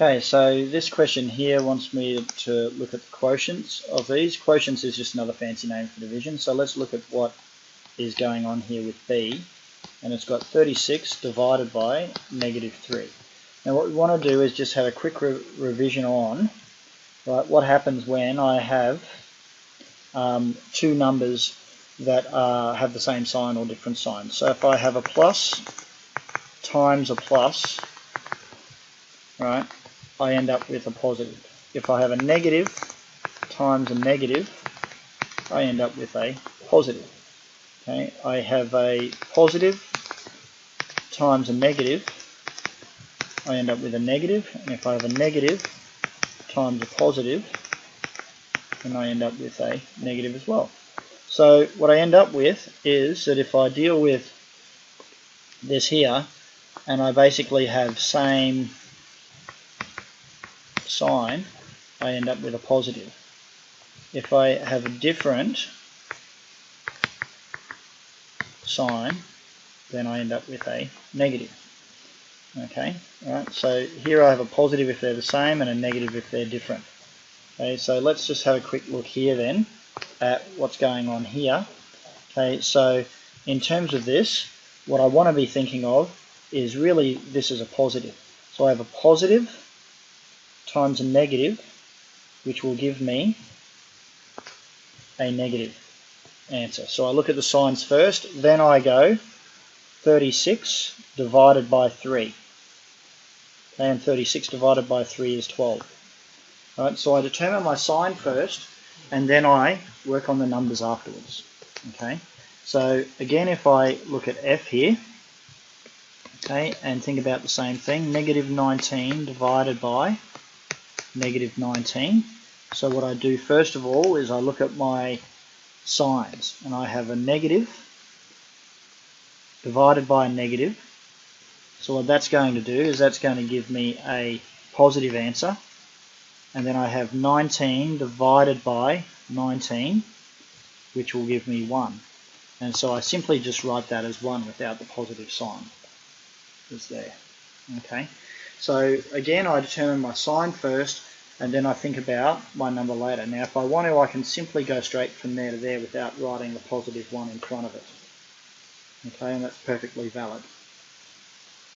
Okay, so this question here wants me to look at the quotients of these. Quotients is just another fancy name for division. So let's look at what is going on here with B. And it's got 36 divided by -3. Now what we want to do is just have a quick revision on what happens when I have two numbers that have the same sign or different signs. So if I have a plus times a plus, right, I end up with a positive. If I have a negative times a negative, I end up with a positive. Okay, I have a positive times a negative, I end up with a negative, and if I have a negative times a positive, then I end up with a negative as well. So what I end up with is that if I deal with this here, and I basically have same sign, I end up with a positive. If I have a different sign, then I end up with a negative. Okay, alright, so here I have a positive if they're the same and a negative if they're different. Okay, so let's just have a quick look here then at what's going on here. Okay, so in terms of this, what I want to be thinking of is really this is a positive. So I have a positive times a negative, which will give me a negative answer. So I look at the signs first, then I go 36 divided by 3. Okay, and 36 divided by 3 is 12. Right, so I determine my sign first, and then I work on the numbers afterwards. Okay, so again, if I look at F here, okay, and think about the same thing, -19 divided by -19. So what I do first of all is I look at my signs, and I have a negative divided by a negative. So what that's going to do is that's going to give me a positive answer, and then I have 19 divided by 19, which will give me 1. And so I simply just write that as 1 without the positive sign. Is there. Okay. So again, I determine my sign first, and then I think about my number later. Now if I want to, I can simply go straight from there to there without writing the positive 1 in front of it. Okay, and that's perfectly valid.